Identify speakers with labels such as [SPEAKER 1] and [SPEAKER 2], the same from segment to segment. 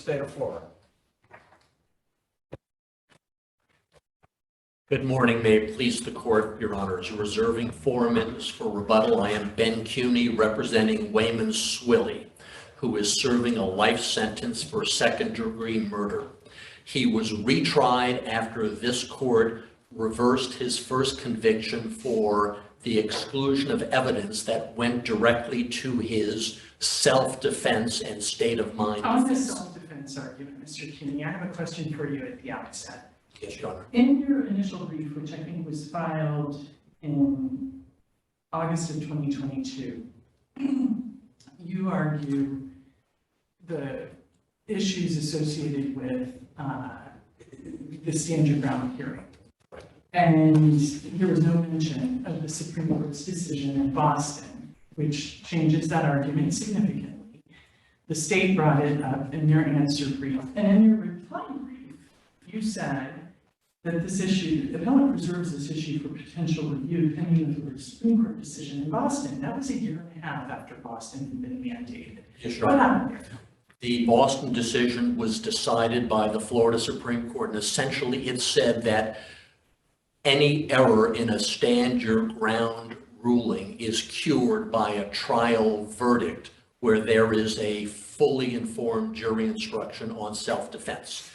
[SPEAKER 1] State of Florida.
[SPEAKER 2] Good morning. May it please the court, your honors. Reserving 4 minutes for rebuttal, I am Ben Cuny representing Wayman Swilley, who is serving a life sentence for second-degree murder. He was retried after this court reversed his first conviction for the exclusion of evidence that went directly to his self-defense and state of mind.
[SPEAKER 3] On the self-defense argument, Mr. Cuny, I have a question for you at the outset.
[SPEAKER 2] Yes, your honor.
[SPEAKER 3] In your initial brief, which I think was filed in August of 2022, you argue the issues associated with the stand your ground hearing. And there was no mention of the Supreme Court's decision in Boston, which changes that argument significantly. The state brought it up in your answer brief, and in your reply brief, you said that this issue, the appellant preserves this issue for potential review pending the Supreme Court decision in Boston. That was a year and a half after Boston had been mandated.
[SPEAKER 2] Yes, your
[SPEAKER 3] What
[SPEAKER 2] honor.
[SPEAKER 3] happened there?
[SPEAKER 2] The Boston decision was decided by the Florida Supreme Court, and essentially it said that any error in a stand your ground ruling is cured by a trial verdict where there is a fully informed jury instruction on self-defense.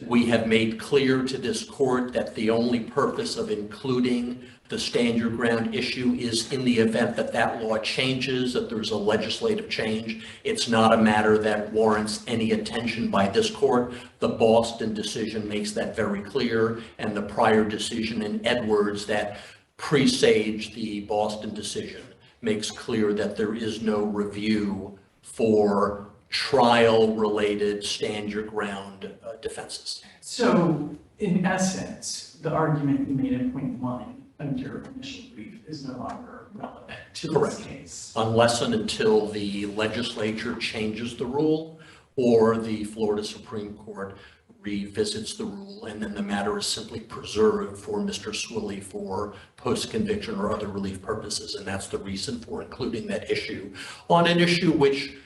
[SPEAKER 2] We have made clear to this court that the only purpose of including the stand your ground issue is in the event that that law changes, that there's a legislative change. It's not a matter that warrants any attention by this court. The Boston decision makes that very clear, and the prior decision in Edwards that presaged the Boston decision makes clear that there is no review for trial-related stand your ground defenses.
[SPEAKER 3] So, in essence, the argument you made at point one of your initial brief is no longer relevant to
[SPEAKER 2] Correct.
[SPEAKER 3] this case.
[SPEAKER 2] Unless and until the legislature changes the rule or the Florida Supreme Court revisits the rule, and then the matter is simply preserved for Mr. Swilley for post-conviction or other relief purposes. And that's the reason for including that issue on an issue which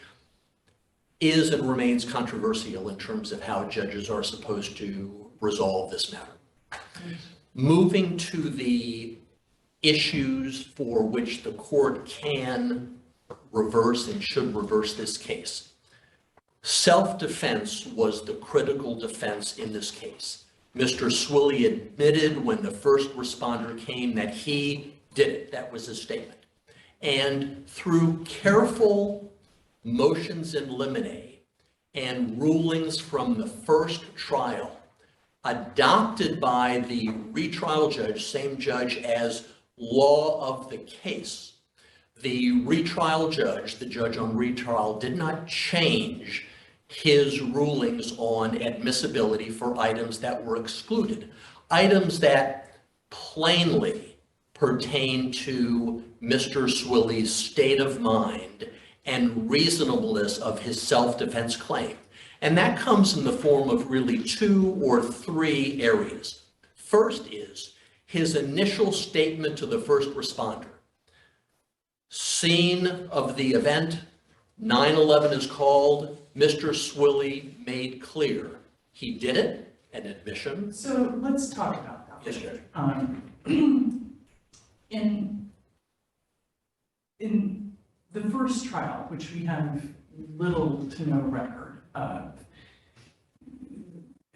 [SPEAKER 2] is and remains controversial in terms of how judges are supposed to resolve this matter. Moving to the issues for which the court can reverse and should reverse this case. Self-defense was the critical defense in this case. Mr. Swilley admitted when the first responder came that he did it. That was his statement. And through careful motions in limine and rulings from the first trial, adopted by the retrial judge, same judge as law of the case, the retrial judge, the judge on retrial, did not change his rulings on admissibility for items that were excluded, items that plainly pertain to Mr. Swilley's state of mind and reasonableness of his self-defense claim. And that comes in the form of really 2 or 3 areas. First is his initial statement to the first responder. Scene of the event, 9/11 is called. Mr. Swilley made clear he did it, an admission.
[SPEAKER 3] So let's talk about that.
[SPEAKER 2] Yes, Judge.
[SPEAKER 3] In the first trial, which we have little to no record of,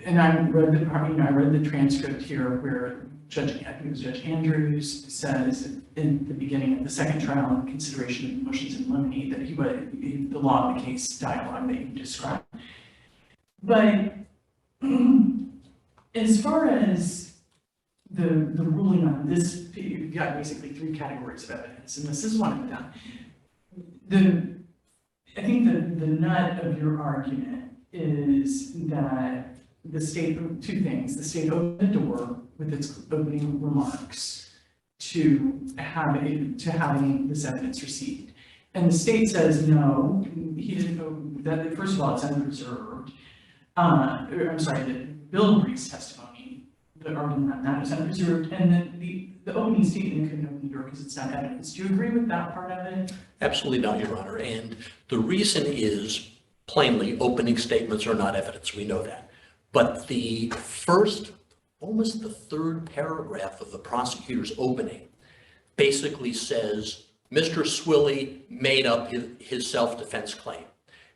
[SPEAKER 3] and I read the transcript here where Judge Andrews says in the beginning of the second trial in consideration of motions in limine that he would, the law of the case dialogue that you described. But as far as the ruling on this, you've got basically 3 categories of evidence, and this is one of them. I think the nut of your argument is that the state, 2 things, the state opened the door with its opening remarks to having this evidence received. And the state says, no, he didn't open, that first of all, it's unpreserved. I'm sorry, the Bill Brees testimony, the argument on that is unpreserved, and then the opening statement couldn't open the door because it's not evidence. Do you agree with that part of it?
[SPEAKER 2] Absolutely not, Your Honor. And the reason is Plainly, opening statements are not evidence, we know that. But the first, almost the third paragraph of the prosecutor's opening basically says, Mr. Swilley made up his self-defense claim.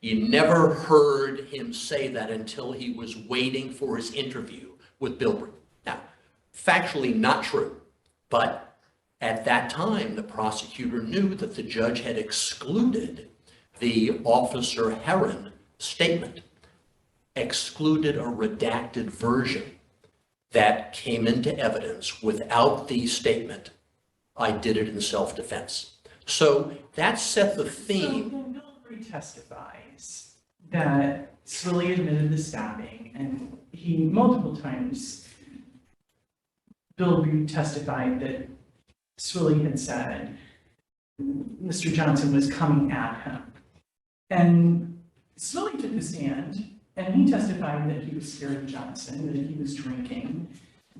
[SPEAKER 2] You never heard him say that until he was waiting for his interview with Bilbrey. Now, factually not true, but at that time, the prosecutor knew that the judge had excluded the Officer Heron statement, excluded a redacted version that came into evidence without the statement, I did it in self-defense. So that set the theme.
[SPEAKER 3] So when Bilbrey testifies that Swilley admitted the stabbing, and he multiple times, Bilbrey testified that Swilley had said Mr. Johnson was coming at him. And Swilley took the stand, and he testified that he was scared of Johnson, that he was drinking,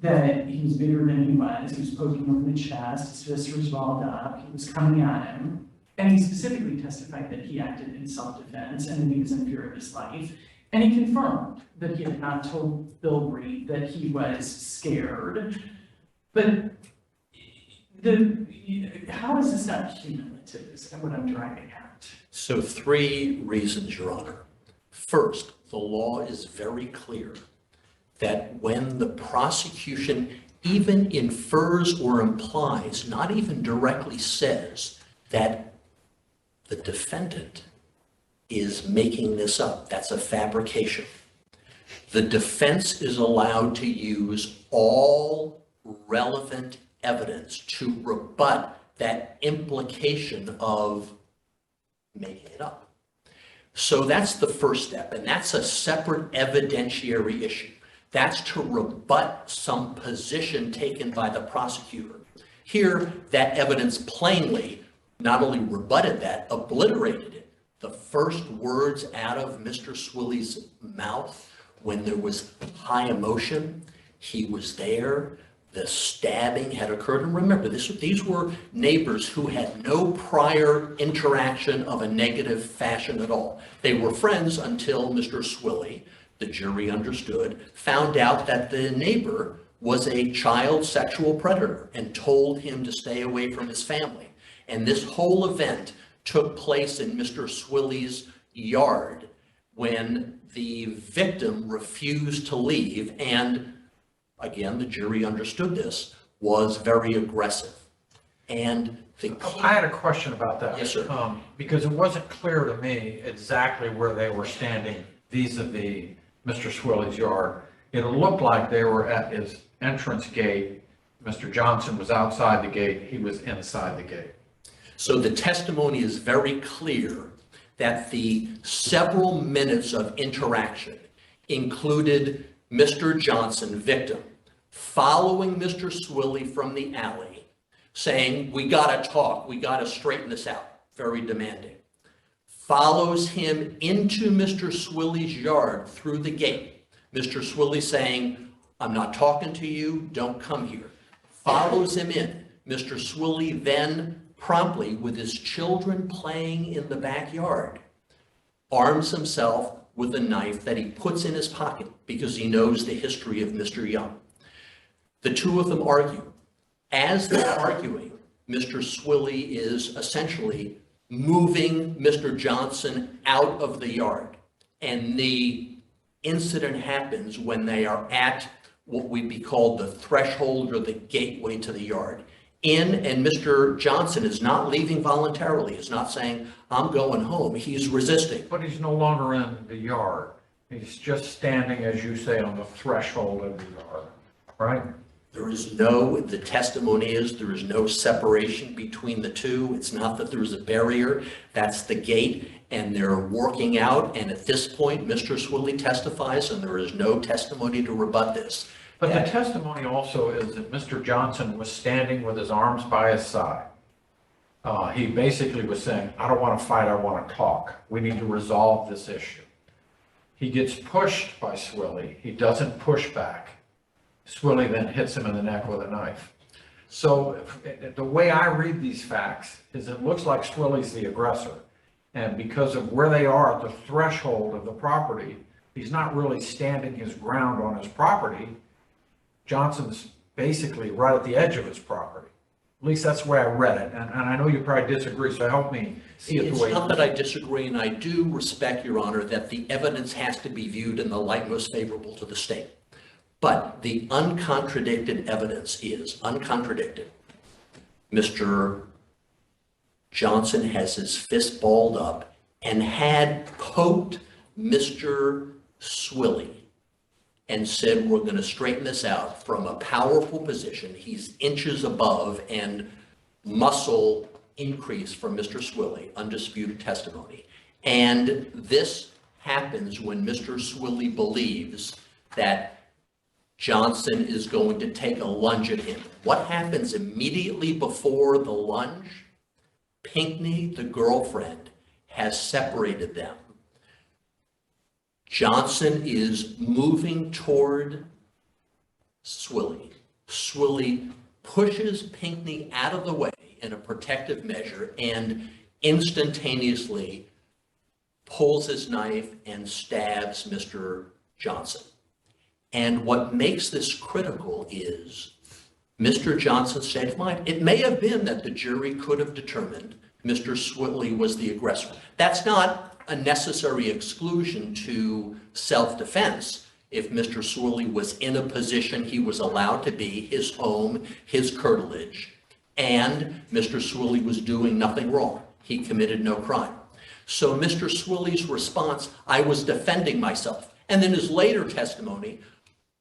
[SPEAKER 3] that he was bigger than he was poking him in the chest, his fist was balled up, he was coming at him. And he specifically testified that he acted in self-defense and that he was in fear of his life. And he confirmed that he had not told Bilbrey that he was scared. But how is this not cumulative, is what I'm driving at?
[SPEAKER 2] So 3 reasons, Your Honor. First, the law is very clear that when the prosecution even infers or implies, not even directly says, that the defendant is making this up, that's a fabrication. The defense is allowed to use all relevant evidence to rebut that implication of making it up. So that's the first step, and that's a separate evidentiary issue. That's to rebut some position taken by the prosecutor. Here, that evidence plainly not only rebutted that, obliterated it. The first words out of Mr. Swilley's mouth when there was high emotion, he was there, the stabbing had occurred. And remember, these were neighbors who had no prior interaction of a negative fashion at all. They were friends until Mr. Swilley, the jury understood, found out that the neighbor was a child sexual predator and told him to stay away from his family. And this whole event took place in Mr. Swilley's yard when the victim refused to leave, and again, the jury understood this, was very aggressive. And
[SPEAKER 1] I had a question about that.
[SPEAKER 2] Yes, sir.
[SPEAKER 1] Because it wasn't clear to me exactly where they were standing vis-a-vis Mr. Swilley's yard. It looked like they were at his entrance gate. Mr. Johnson was outside the gate, he was inside the gate.
[SPEAKER 2] So the testimony is very clear that the several minutes of interaction included Mr. Johnson, victim, following Mr. Swilley from the alley, saying, we gotta talk, we gotta straighten this out, very demanding. Follows him into Mr. Swilley's yard through the gate. Mr. Swilley saying, I'm not talking to you, don't come here. Follows him in. Mr. Swilley then promptly, with his children playing in the backyard, arms himself with a knife that he puts in his pocket because he knows the history of Mr. Young. The two of them argue. As they're arguing, Mr. Swilley is essentially moving Mr. Johnson out of the yard. And the incident happens when they are at what would be called the threshold or the gateway to the yard. And Mr. Johnson is not leaving voluntarily. He's not saying, I'm going home. He's resisting.
[SPEAKER 1] But he's no longer in the yard. He's just standing, as you say, on the threshold of the yard, right?
[SPEAKER 2] There is no, the testimony is there is no separation between the two. It's not that there is a barrier. That's the gate, and they're working out. And at this point, Mr. Swilley testifies, and there is no testimony to rebut this.
[SPEAKER 1] But the testimony also is that Mr. Johnson was standing with his arms by his side. He basically was saying, I don't want to fight, I want to talk. We need to resolve this issue. He gets pushed by Swilley. He doesn't push back. Swilley then hits him in the neck with a knife. So the way I read these facts is it looks like Swilley's the aggressor. And because of where they are at the threshold of the property, he's not really standing his ground on his property. Johnson's basically right at the edge of his property. At least that's the way I read it. And I know you probably disagree, so help me see it the way.
[SPEAKER 2] It's not that I disagree, and I do respect, Your Honor, that the evidence has to be viewed in the light most favorable to the state. But the uncontradicted evidence is uncontradicted. Mr. Johnson has his fist balled up and had poked Mr. Swilley and said, we're going to straighten this out from a powerful position. He's inches above, and muscle increase from Mr. Swilley, undisputed testimony. And this happens when Mr. Swilley believes that Johnson is going to take a lunge at him. What happens immediately before the lunge? Pinckney, the girlfriend, has separated them. Johnson is moving toward Swilley. Swilley pushes Pinckney out of the way in a protective measure and instantaneously pulls his knife and stabs Mr. Johnson. And what makes this critical is Mr. Johnson's state of mind. It may have been that the jury could have determined Mr. Swilley was the aggressor. That's not a necessary exclusion to self-defense. If Mr. Swilley was in a position he was allowed to be, his home, his curtilage, and Mr. Swilley was doing nothing wrong. He committed no crime. So Mr. Swilley's response, I was defending myself. And then his later testimony,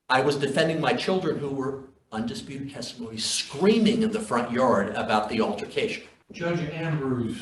[SPEAKER 2] I was defending my children, who were, undisputed testimony, screaming in the front yard about the altercation.
[SPEAKER 1] Judge Andrews'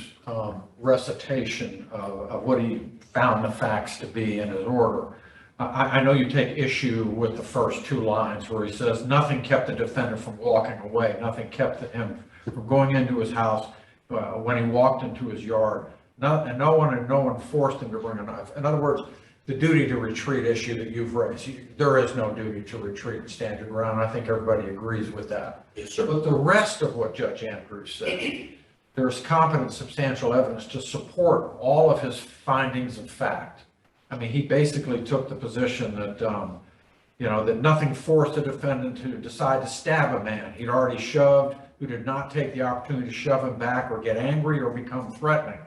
[SPEAKER 1] recitation of what he found the facts to be in his order, I know you take issue with the first two lines where he says, nothing kept the defendant from walking away, nothing kept him from going into his house when he walked into his yard, and no one forced him to bring a knife. In other words, the duty to retreat issue that you've raised, there is no duty to retreat and stand your ground. I think everybody agrees with that.
[SPEAKER 2] Yes, sir.
[SPEAKER 1] But the rest of what Judge Andrews said, there's competent substantial evidence to support all of his findings of fact. I mean, he basically took the position that, that nothing forced the defendant to decide to stab a man he'd already shoved, who did not take the opportunity to shove him back or get angry or become threatening.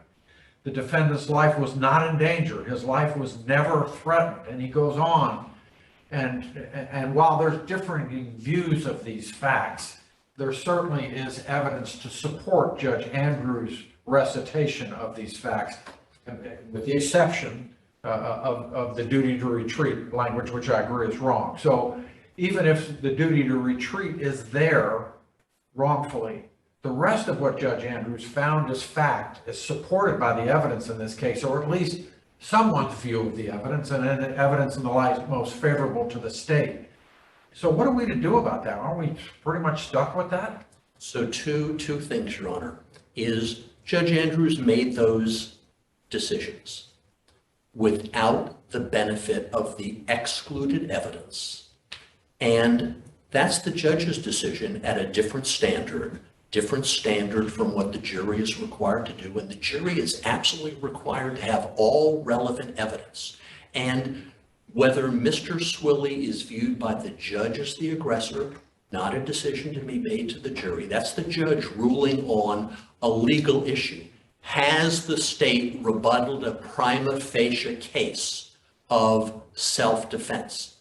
[SPEAKER 1] The defendant's life was not in danger. His life was never threatened. And he goes on, and while there's differing views of these facts, there certainly is evidence to support Judge Andrews' recitation of these facts, with the exception of the duty to retreat language, which I agree is wrong. So even if the duty to retreat is there wrongfully, the rest of what Judge Andrews found as fact is supported by the evidence in this case, or at least someone's view of the evidence, and then the evidence in the light most favorable to the state. So what are we to do about that? Aren't we pretty much stuck with that?
[SPEAKER 2] So two things, Your Honor, is Judge Andrews made those decisions without the benefit of the excluded evidence. And that's the judge's decision at a different standard from what the jury is required to do. And the jury is absolutely required to have all relevant evidence. And whether Mr. Swilley is viewed by the judge as the aggressor, not a decision to be made to the jury. That's the judge ruling on a legal issue. Has the state rebutted a prima facie case of self-defense?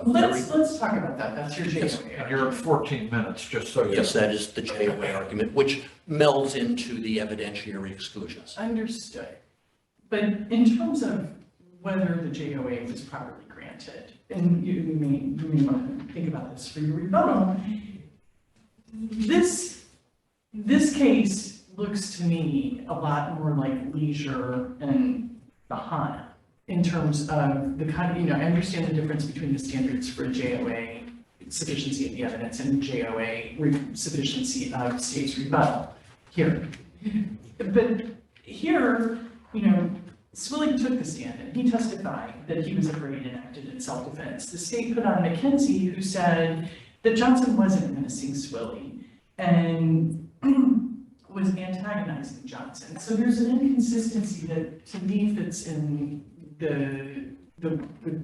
[SPEAKER 3] Let's talk about that. That's your
[SPEAKER 2] Yes.
[SPEAKER 3] JOA.
[SPEAKER 1] And you're at 14 minutes, just so you know.
[SPEAKER 2] Yes, that is the JOA argument, which melds into the evidentiary exclusions.
[SPEAKER 3] Understood. But in terms of whether the JOA was properly granted, and you may want to think about this for your rebuttal, this case looks to me a lot more like Leisure and Bahana in terms of the kind of, I understand the difference between the standards for JOA, sufficiency of the evidence, and JOA, sufficiency of state's rebuttal here. But here, Swilley took the stand and he testified that he was afraid and acted in self-defense. The state put on McKenzie, who said that Johnson wasn't menacing Swilley. And was antagonizing Johnson. So there's an inconsistency that to me fits in the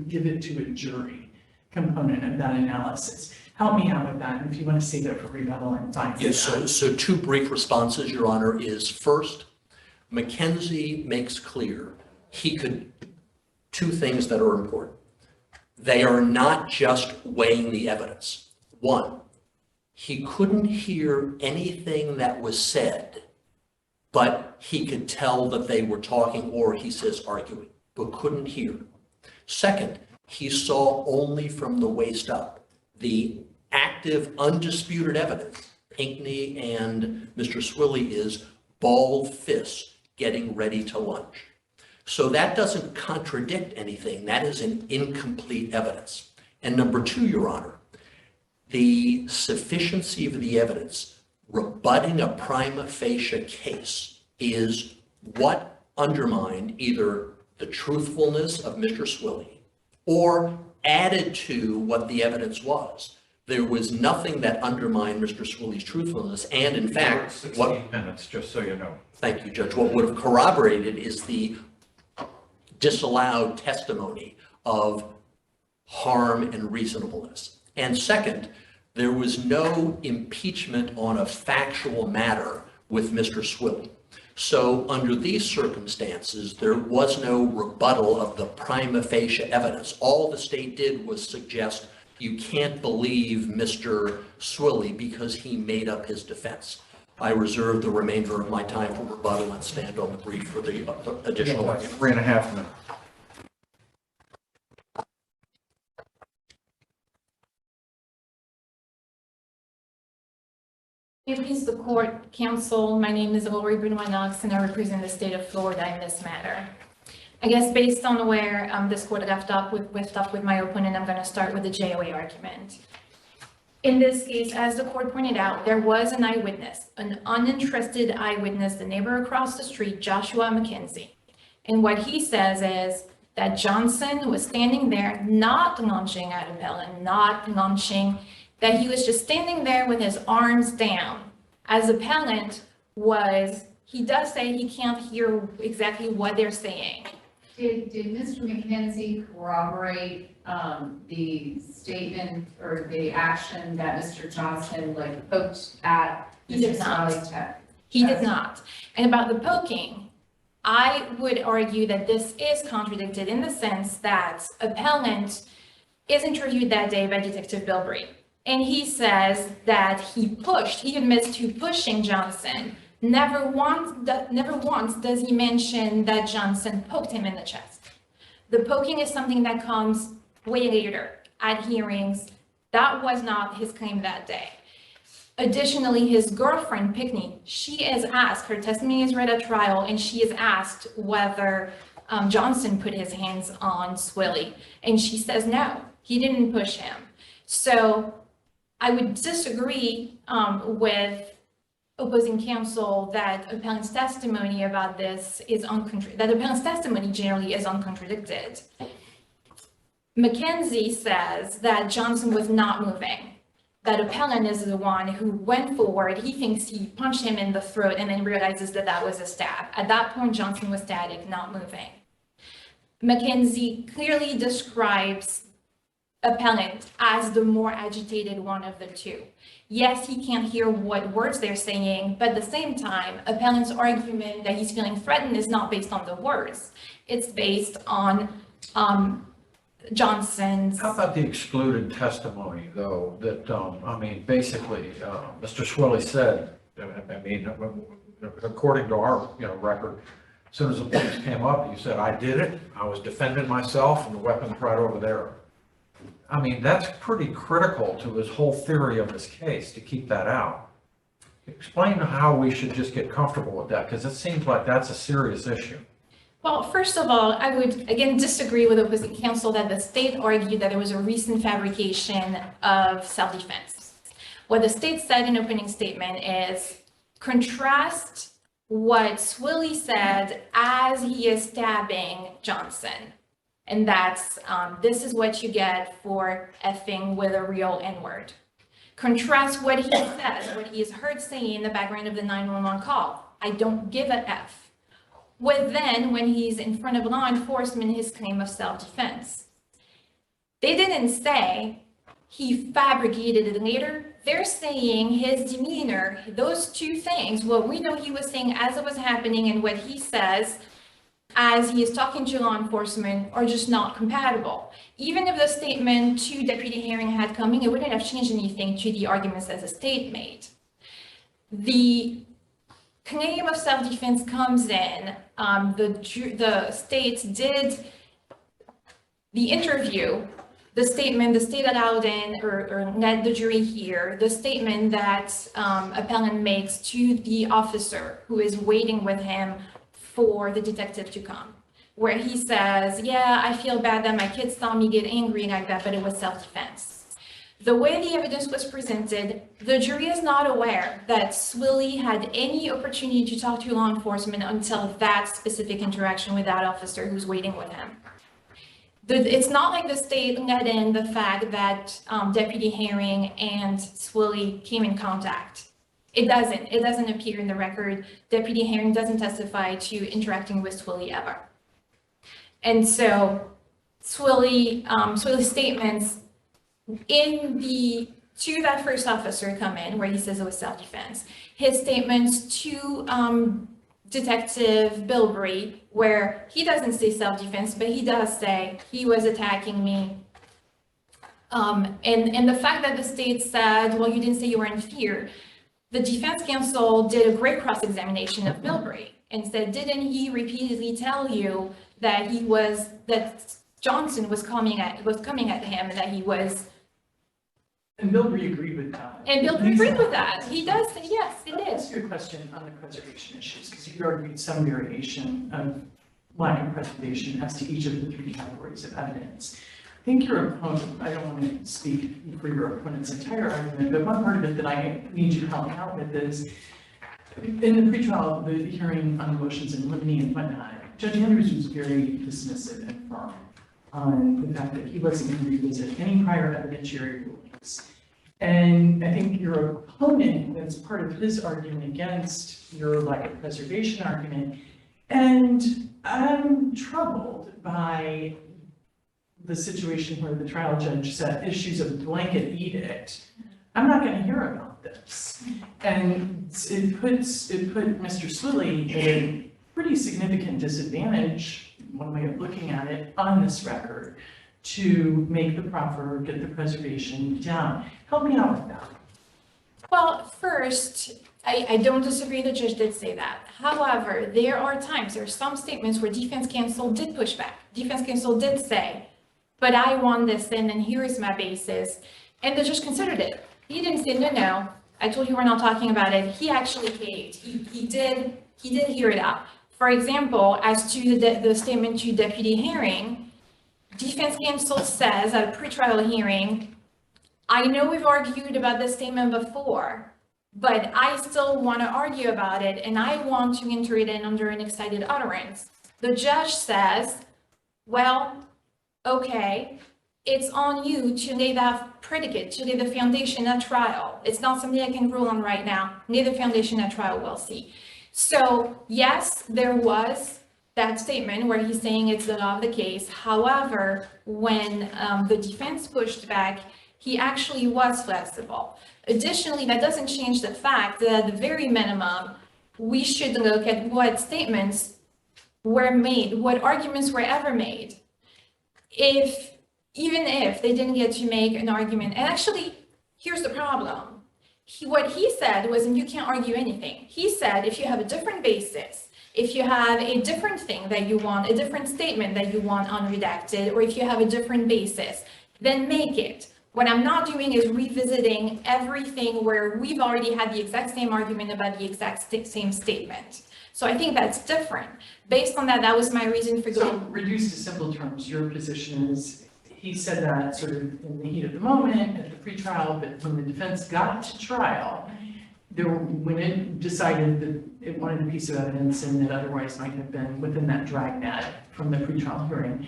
[SPEAKER 3] give it to a jury component of that analysis. Help me out with that, and if you want to save it for rebuttal, I'm fine with
[SPEAKER 2] Yes,
[SPEAKER 3] that.
[SPEAKER 2] so two brief responses, Your Honor, is first, Mackenzie makes clear two things that are important. They are not just weighing the evidence. One, he couldn't hear anything that was said, but he could tell that they were talking, or he says arguing, but couldn't hear. Second, he saw only from the waist up. The active, undisputed evidence, Pinckney and Mr. Swilley, is balled fists getting ready to lunge. So that doesn't contradict anything. That is an incomplete evidence. And number two, Your Honor, the sufficiency of the evidence rebutting a prima facie case is what undermined either the truthfulness of Mr. Swilley or added to what the evidence was. There was nothing that undermined Mr. Swilley's truthfulness, and in fact,
[SPEAKER 1] 16 minutes, just so you know.
[SPEAKER 2] Thank you, Judge. What would have corroborated is the disallowed testimony of harm and reasonableness. And second, there was no impeachment on a factual matter with Mr. Swilley. So under these circumstances, there was no rebuttal of the prima facie evidence. All the state did was suggest you can't believe Mr. Swilley because he made up his defense. I reserve the remainder of my time for rebuttal and stand on the brief for the additional argument.
[SPEAKER 1] 3.5 minutes.
[SPEAKER 4] Please, the court, counsel, my name is Lori Benoit-Knox and I represent the state of Florida in this matter. I guess based on where this court left off with my opponent, I'm going to start with the JOA argument. In this case, as the court pointed out, there was an eyewitness, an uninterested eyewitness, the neighbor across the street, Joshua McKenzie. And what he says is that Johnson was standing there, not lunging at appellant, not lunging, that he was just standing there with his arms down. As appellant he does say he can't hear exactly what they're saying.
[SPEAKER 5] Did Mr. McKenzie corroborate the statement or the action that Mr. Johnson poked at
[SPEAKER 4] He did
[SPEAKER 5] Mr.
[SPEAKER 4] not.
[SPEAKER 5] Smiley's head?
[SPEAKER 4] He did not. And about the poking, I would argue that this is contradicted in the sense that appellant is interviewed that day by Detective Bill Bree. And he says that he admits to pushing Johnson. Never once does he mention that Johnson poked him in the chest. The poking is something that comes way later at hearings. That was not his claim that day. Additionally, his girlfriend, Pinckney, she is asked, her testimony is read at trial, and she is asked whether Johnson put his hands on Swilley. And she says, no, he didn't push him. So I would disagree with opposing counsel that appellant's testimony about this is that appellant's testimony generally is uncontradicted. McKenzie says that Johnson was not moving, that appellant is the one who went forward. He thinks he punched him in the throat and then realizes that that was a stab. At that point, Johnson was static, not moving. McKenzie clearly describes appellant as the more agitated one of the two. Yes, he can't hear what words they're saying, but at the same time, appellant's argument that he's feeling threatened is not based on the words. It's based on Johnson's.
[SPEAKER 1] How about the excluded testimony, though, that, basically, Mr. Swilley said, according to our, record, as soon as the police came up, he said, I did it, I was defending myself, and the weapon's right over there. That's pretty critical to his whole theory of this case, to keep that out. Explain how we should just get comfortable with that, because it seems like that's a serious issue.
[SPEAKER 4] Well, first of all, I would again disagree with opposing counsel that the state argued that there was a recent fabrication of self-defense. What the state said in opening statement is contrast what Swilley said as he is stabbing Johnson. And that's, this is what you get for effing with a real N-word. Contrast what he says, what he is heard saying in the background of the 911 call. I don't give a F. With then, when he's in front of law enforcement, his claim of self-defense. They didn't say he fabricated it later. They're saying his demeanor, those two things, what we know he was saying as it was happening and what he says as he is talking to law enforcement are just not compatible. Even if the statement to Deputy Herring had coming, it wouldn't have changed anything to the arguments that the state made. The claim of self-defense comes in, the state did the interview, the statement, the state allowed in, or let the jury hear, the statement that appellant makes to the officer who is waiting with him for the detective to come, where he says, yeah, I feel bad that my kids saw me get angry like that, but it was self-defense. The way the evidence was presented, the jury is not aware that Swilly had any opportunity to talk to law enforcement until that specific interaction with that officer who's waiting with him. It's not like the state let in the fact that Deputy Herring and Swilly came in contact. It doesn't appear in the record. Deputy Herring doesn't testify to interacting with Swilly ever. And so Swilly's statements to that first officer come in where he says it was self-defense. His statements to Detective Bilbrey, where he doesn't say self-defense, but he does say he was attacking me. And the fact that the state said, well, you didn't say you were in fear. The defense counsel did a great cross-examination of Bilbrey and said, didn't he repeatedly tell you that that Johnson was coming at him and that he was.
[SPEAKER 3] And Bilbrey agreed with that.
[SPEAKER 4] And Bilbrey agreed with that. He does say, yes, it
[SPEAKER 3] I'll
[SPEAKER 4] is.
[SPEAKER 3] ask you a question on the preservation issues, because you argued some variation of lack of preservation as to each of the three categories of evidence. I think your opponent, I don't want to speak for your opponent's entire argument, but one part of it that I need you to help me out with is, in the pretrial, the hearing on the motions in limine and whatnot, Judge Andrews was very dismissive and firm on the fact that he wasn't going to revisit any prior evidentiary rulings. And I think your opponent, as part of his argument against your lack of preservation argument, and I'm troubled by the situation where the trial judge said issues of blanket edict. I'm not going to hear about this. And it put Mr. Swilly at a pretty significant disadvantage, one way of looking at it, on this record, to make the proffer, get the preservation down. Help me out with that.
[SPEAKER 4] Well, first, I don't disagree, the judge did say that. However, there are some statements where defense counsel did push back. Defense counsel did say, but I want this in and here is my basis. And the judge considered it. He didn't say, no, I told you we're not talking about it. He actually caved. He did hear it out. For example, as to the statement to Deputy Herring, defense counsel says at a pretrial hearing, I know we've argued about this statement before, but I still want to argue about it and I want to enter it in under an excited utterance. The judge says, well, okay, it's on you to lay that predicate, to lay the foundation at trial. It's not something I can rule on right now. Lay the foundation at trial, we'll see. So yes, there was that statement where he's saying it's the law of the case. However, when the defense pushed back, he actually was flexible. Additionally, that doesn't change the fact that at the very minimum, we should look at what statements were made, what arguments were ever made. Even if they didn't get to make an argument, and actually, here's the problem. What he said was, and you can't argue anything. He said, if you have a different basis, if you have a different thing that you want, a different statement that you want unredacted, or if you have a different basis, then make it. What I'm not doing is revisiting everything where we've already had the exact same argument about the exact same statement. So I think that's different. Based on that, that was my reason for
[SPEAKER 3] So
[SPEAKER 4] going.
[SPEAKER 3] reduced to simple terms, your position is, he said that sort of in the heat of the moment at the pretrial, but when the defense got to trial, when it decided that it wanted a piece of evidence and that otherwise might have been within that dragnet from the pretrial hearing,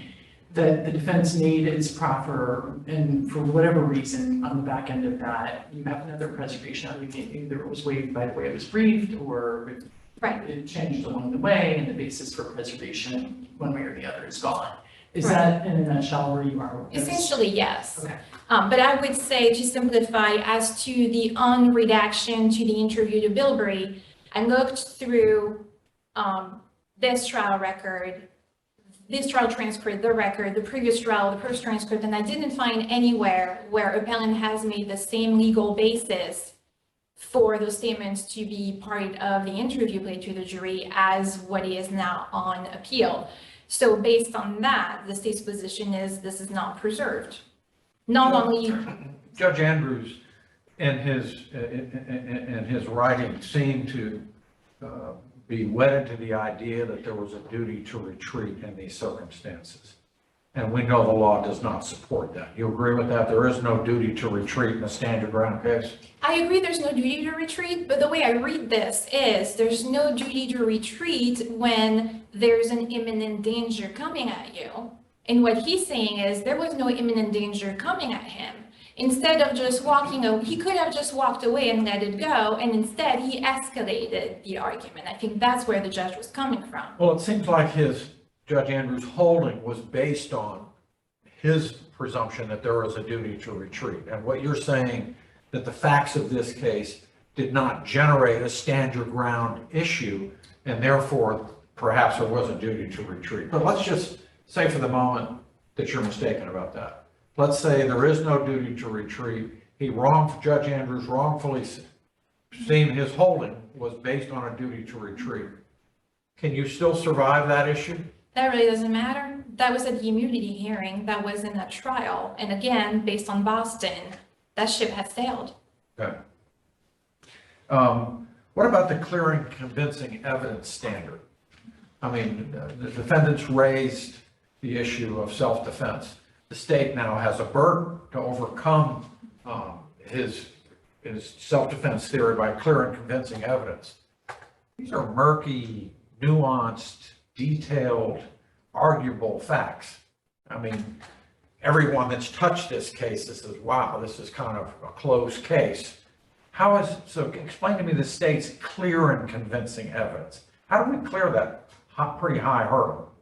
[SPEAKER 3] that the defense made its proffer, and for whatever reason, on the back end of that, you have another preservation argument, either it was waived by the way it was briefed, or
[SPEAKER 4] Right.
[SPEAKER 3] it changed along the way, and the basis for preservation, one way or the other, is gone. Is
[SPEAKER 4] Right.
[SPEAKER 3] that in a nutshell where you are with this?
[SPEAKER 4] Essentially, yes.
[SPEAKER 3] Okay.
[SPEAKER 4] But I would say, to simplify, as to the unredaction to the interview to Bilbrey, I looked through this trial record, this trial transcript, the record, the previous trial, the first transcript, and I didn't find anywhere where appellant has made the same legal basis for those statements to be part of the interview played to the jury as what is now on appeal. So based on that, the state's position is this is not preserved. Not only,
[SPEAKER 1] Judge Andrews, in his writing, seemed to be wedded to the idea that there was a duty to retreat in these circumstances. And we know the law does not support that. You agree with that? There is no duty to retreat in a stand your ground case?
[SPEAKER 4] I agree there's no duty to retreat, but the way I read this is there's no duty to retreat when there's an imminent danger coming at you. And what he's saying is there was no imminent danger coming at him. Instead of just walking away, he could have just walked away and let it go, and instead he escalated the argument. I think that's where the judge was coming from.
[SPEAKER 1] Well, it seems like Judge Andrews' holding was based on his presumption that there was a duty to retreat. And what you're saying, that the facts of this case did not generate a stand your ground issue, and therefore perhaps there was a duty to retreat. But let's just say for the moment that you're mistaken about that. Let's say there is no duty to retreat. Judge Andrews wrongfully seen his holding was based on a duty to retreat. Can you still survive that issue?
[SPEAKER 4] That really doesn't matter. That was at the immunity hearing. That was in a trial. And again, based on Boston, that ship has sailed.
[SPEAKER 1] Okay. What about the clear and convincing evidence standard? I mean, the defendants raised the issue of self-defense. The state now has a burden to overcome his self-defense theory by clear and convincing evidence. These are murky, nuanced, detailed, arguable facts. I mean, everyone that's touched this case says, wow, this is kind of a closed case. So explain to me the state's clear and convincing evidence. How do we clear that pretty high hurdle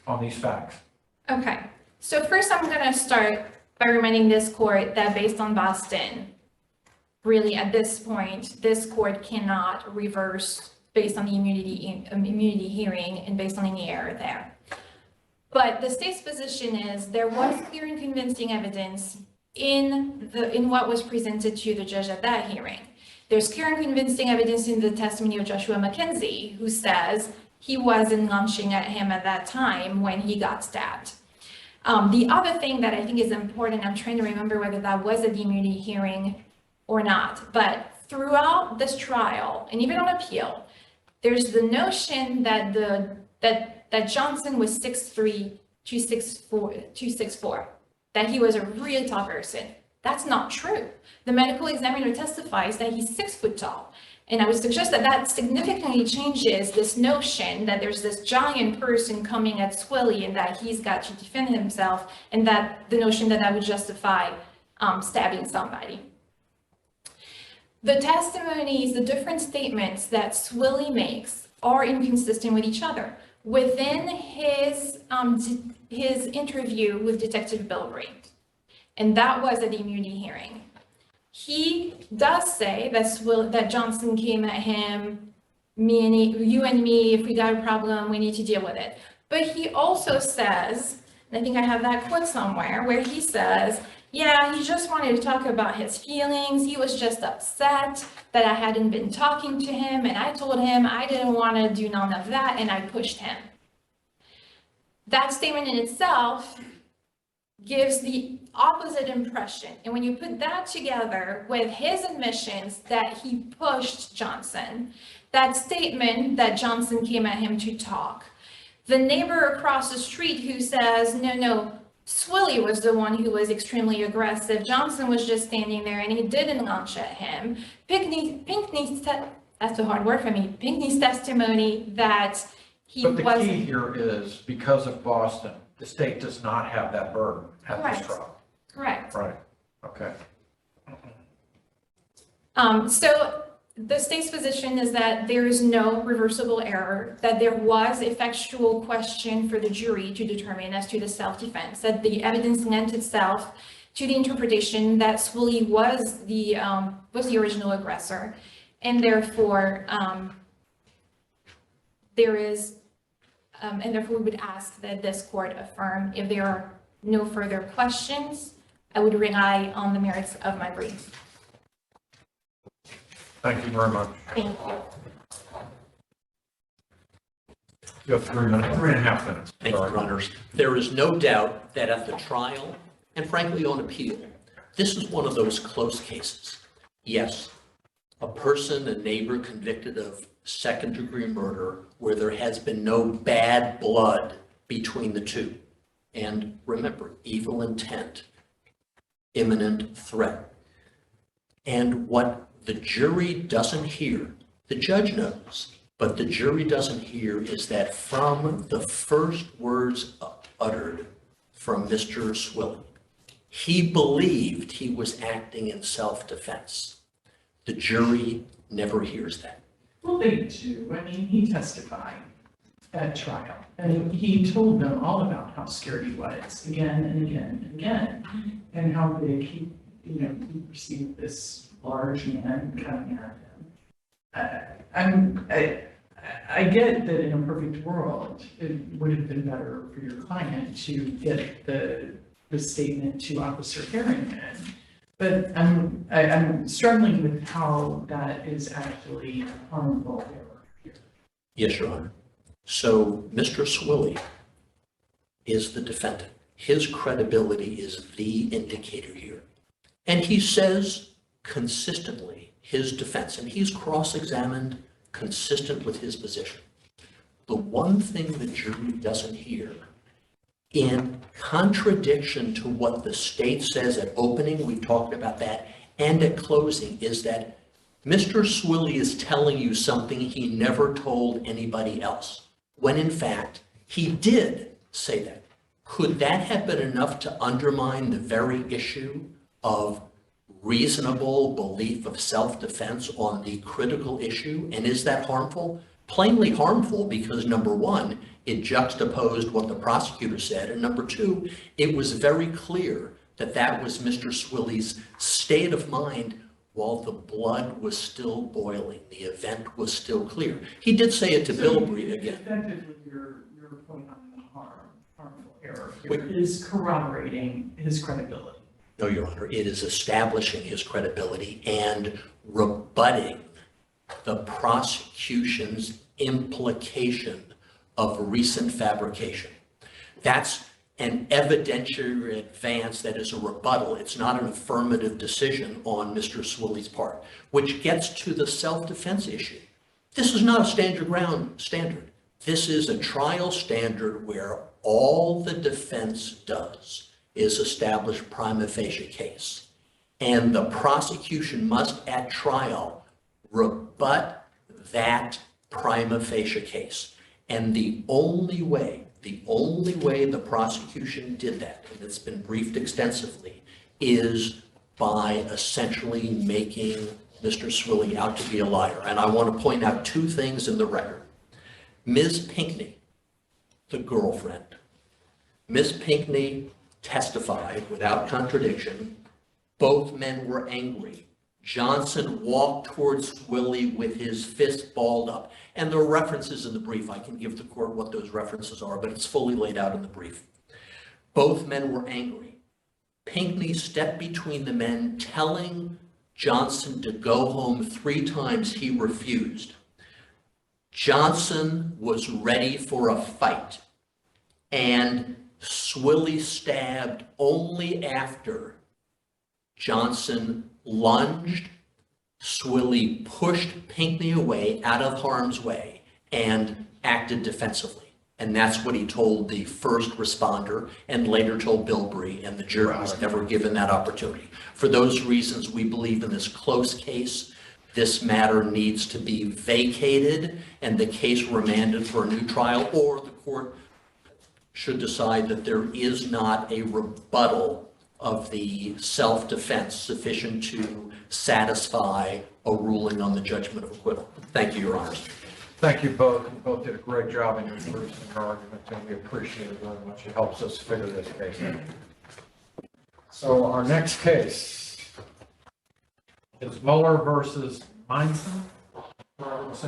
[SPEAKER 1] on these facts?
[SPEAKER 4] Okay. So first I'm going to start by reminding this court that based on Boston, really at this point, this court cannot reverse based on the immunity hearing and based on any error there. But the state's position is there was clear and convincing evidence in what was presented to the judge at that hearing. There's clear and convincing evidence in the testimony of Joshua McKenzie, who says he wasn't lunging at him at that time when he got stabbed. The other thing that I think is important, I'm trying to remember whether that was at the immunity hearing or not, but throughout this trial, and even on appeal, there's the notion that that Johnson was 6'3", 264, that he was a really tall person. That's not true. The medical examiner testifies that he's 6 foot tall. And I would suggest that that significantly changes this notion that there's this giant person coming at Swilly and that he's got to defend himself, and that the notion that that would justify stabbing somebody. The testimonies, the different statements that Swilly makes are inconsistent with each other. Within his interview with Detective Bilbrey, and that was at the immunity hearing, he does say that Johnson came at him, you and me, if we got a problem, we need to deal with it. But he also says, and I think I have that quote somewhere, where he says, yeah, he just wanted to talk about his feelings. He was just upset that I hadn't been talking to him, and I told him I didn't want to do none of that, and I pushed him. That statement in itself gives the opposite impression. And when you put that together with his admissions that he pushed Johnson, that statement that Johnson came at him to talk, the neighbor across the street who says, no, Swilly was the one who was extremely aggressive. Johnson was just standing there and he didn't launch at him. Pinckney's that's a hard word for me. Pinckney's testimony that he
[SPEAKER 1] But the
[SPEAKER 4] wasn't.
[SPEAKER 1] key here is, because of Boston, the state does not have that burden at this
[SPEAKER 4] Correct.
[SPEAKER 1] trial.
[SPEAKER 4] Correct.
[SPEAKER 1] Right, okay.
[SPEAKER 4] So the state's position is that there is no reversible error, that there was a factual question for the jury to determine as to the self-defense, that the evidence lent itself to the interpretation that Swilly was the original aggressor, and therefore we would ask that this court affirm. If there are no further questions, I would rely on the merits of my brief.
[SPEAKER 1] Thank you very much.
[SPEAKER 4] Thank you.
[SPEAKER 1] You have 3 minutes, 3.5 minutes.
[SPEAKER 2] Thank you,
[SPEAKER 1] Sorry.
[SPEAKER 2] Your Honors. There is no doubt that at the trial, and frankly on appeal, this is one of those close cases. Yes, a person, a neighbor convicted of second-degree murder where there has been no bad blood between the two. And remember, evil intent, imminent threat. And what the jury doesn't hear, the judge knows, but the jury doesn't hear is that from the first words uttered from Mr. Swilly, he believed he was acting in self-defense. The jury never hears that.
[SPEAKER 3] Well, they do. I mean, he testified at trial, and he told them all about how scared he was again and again and again, and how big he perceived this large man coming at him. I get that in a perfect world, it would have been better for your client to get the statement to Officer Harrington. But I'm struggling with how that is actually a harmful error here.
[SPEAKER 2] Yes, Your Honor. So Mr. Swilly is the defendant. His credibility is the indicator here. And he says consistently his defense, and he's cross-examined consistent with his position. The one thing the jury doesn't hear, in contradiction to what the state says at opening, we talked about that, and at closing, is that Mr. Swilly is telling you something he never told anybody else, when in fact, he did say that. Could that have been enough to undermine the very issue of reasonable belief of self-defense on the critical issue? And is that harmful? Plainly harmful because, number one, it juxtaposed what the prosecutor said, and number two, it was very clear that that was Mr. Swilly's state of mind while the blood was still boiling, the event was still clear. He did say it to Bilbrey again.
[SPEAKER 3] Effectively, your point on the harmful error here is corroborating his credibility.
[SPEAKER 2] No, Your Honor, it is establishing his credibility and rebutting the prosecution's implication of recent fabrication. That's an evidentiary advance that is a rebuttal. It's not an affirmative decision on Mr. Swilly's part, which gets to the self-defense issue. This is not a stand your ground standard. This is a trial standard where all the defense does is establish prima facie case. And the prosecution must at trial rebut that prima facie case. And the only way the prosecution did that, and it's been briefed extensively, is by essentially making Mr. Swilly out to be a liar. And I want to point out two things in the record. Ms. Pinckney, the girlfriend, Ms. Pinckney testified without contradiction. Both men were angry. Johnson walked towards Swilly with his fist balled up. And there are references in the brief. I can give the court what those references are, but it's fully laid out in the brief. Both men were angry. Pinckney stepped between the men, telling Johnson to go home 3 times. He refused. Johnson was ready for a fight, and Swilly stabbed only after Johnson lunged. Swilly pushed Pinckney away out of harm's way and acted defensively. And that's what he told the first responder and later told Bilbrey, and the jury was never given that opportunity. For those reasons, we believe in this close case, this matter needs to be vacated and the case remanded for a new trial, or the court should decide that there is not a rebuttal of the self-defense sufficient to satisfy a ruling on the judgment of acquittal. Thank you, Your Honors.
[SPEAKER 1] Thank you both. You both did a great job in your briefs and your arguments, and we appreciate it very much. It helps us figure this case out. So our next case is Mueller versus Meinson.